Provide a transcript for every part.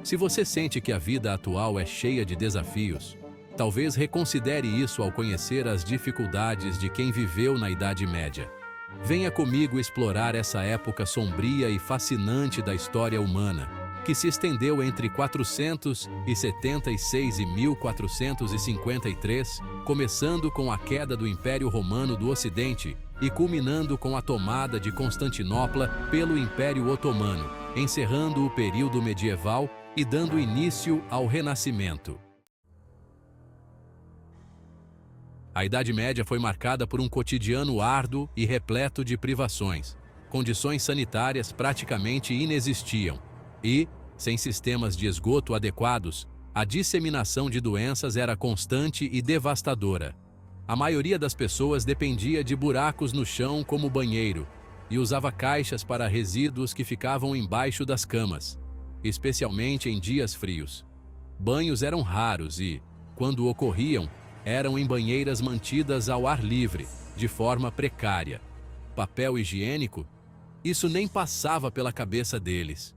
Se você sente que a vida atual é cheia de desafios, talvez reconsidere isso ao conhecer as dificuldades de quem viveu na Idade Média. Venha comigo explorar essa época sombria e fascinante da história humana, que se estendeu entre 476 e 1453, começando com a queda do Império Romano do Ocidente e culminando com a tomada de Constantinopla pelo Império Otomano, encerrando o período medieval e dando início ao Renascimento. A Idade Média foi marcada por um cotidiano árduo e repleto de privações. Condições sanitárias praticamente inexistiam e, sem sistemas de esgoto adequados, a disseminação de doenças era constante e devastadora. A maioria das pessoas dependia de buracos no chão como banheiro e usava caixas para resíduos que ficavam embaixo das camas, especialmente em dias frios. Banhos eram raros e, quando ocorriam, eram em banheiras mantidas ao ar livre, de forma precária. Papel higiênico? Isso nem passava pela cabeça deles.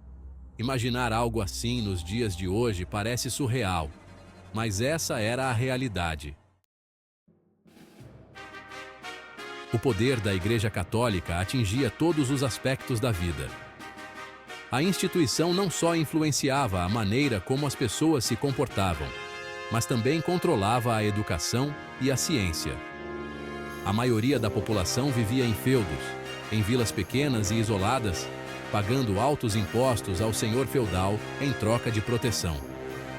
Imaginar algo assim nos dias de hoje parece surreal, mas essa era a realidade. O poder da Igreja Católica atingia todos os aspectos da vida. A instituição não só influenciava a maneira como as pessoas se comportavam, mas também controlava a educação e a ciência. A maioria da população vivia em feudos, em vilas pequenas e isoladas, pagando altos impostos ao senhor feudal em troca de proteção.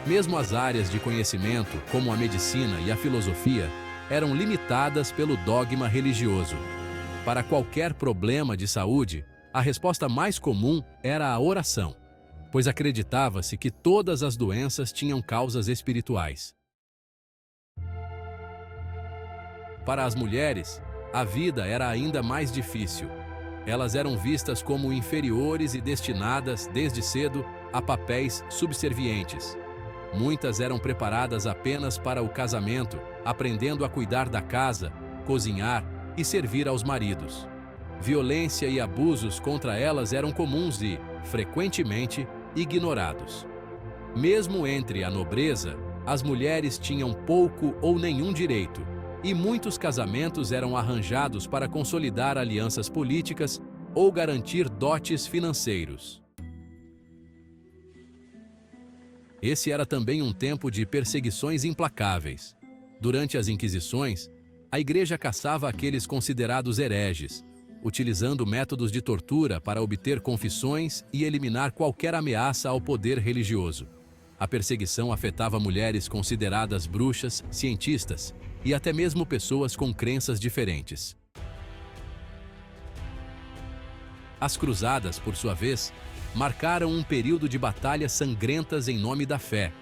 Mesmo as áreas de conhecimento, como a medicina e a filosofia, eram limitadas pelo dogma religioso. Para qualquer problema de saúde, a resposta mais comum era a oração, pois acreditava-se que todas as doenças tinham causas espirituais. Para as mulheres, a vida era ainda mais difícil. Elas eram vistas como inferiores e destinadas, desde cedo, a papéis subservientes. Muitas eram preparadas apenas para o casamento, aprendendo a cuidar da casa, cozinhar e servir aos maridos. Violência e abusos contra elas eram comuns e, frequentemente, ignorados. Mesmo entre a nobreza, as mulheres tinham pouco ou nenhum direito, e muitos casamentos eram arranjados para consolidar alianças políticas ou garantir dotes financeiros. Esse era também um tempo de perseguições implacáveis. Durante as Inquisições, a Igreja caçava aqueles considerados hereges, utilizando métodos de tortura para obter confissões e eliminar qualquer ameaça ao poder religioso. A perseguição afetava mulheres consideradas bruxas, cientistas e até mesmo pessoas com crenças diferentes. As cruzadas, por sua vez, marcaram um período de batalhas sangrentas em nome da fé,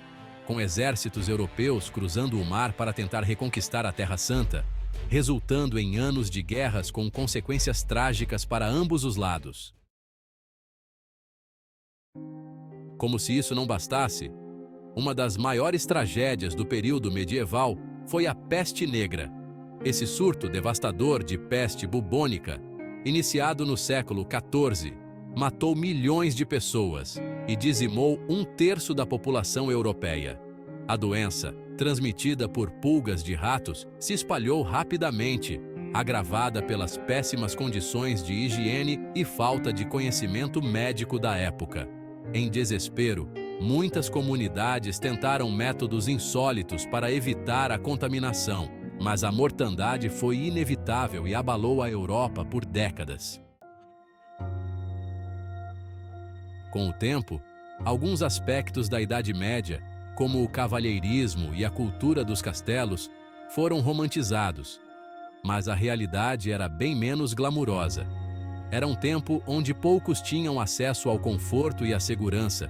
com exércitos europeus cruzando o mar para tentar reconquistar a Terra Santa, resultando em anos de guerras com consequências trágicas para ambos os lados. Como se isso não bastasse, uma das maiores tragédias do período medieval foi a Peste Negra. Esse surto devastador de peste bubônica, iniciado no século XIV, matou milhões de pessoas e dizimou 1/3 da população europeia. A doença, transmitida por pulgas de ratos, se espalhou rapidamente, agravada pelas péssimas condições de higiene e falta de conhecimento médico da época. Em desespero, muitas comunidades tentaram métodos insólitos para evitar a contaminação, mas a mortandade foi inevitável e abalou a Europa por décadas. Com o tempo, alguns aspectos da Idade Média, como o cavalheirismo e a cultura dos castelos, foram romantizados, mas a realidade era bem menos glamurosa. Era um tempo onde poucos tinham acesso ao conforto e à segurança,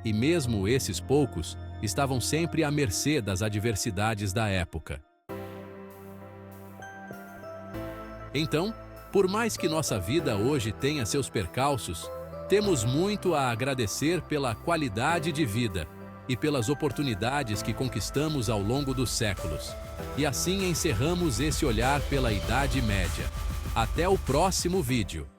e mesmo esses poucos estavam sempre à mercê das adversidades da época. Então, por mais que nossa vida hoje tenha seus percalços, temos muito a agradecer pela qualidade de vida e pelas oportunidades que conquistamos ao longo dos séculos. E assim encerramos esse olhar pela Idade Média. Até o próximo vídeo.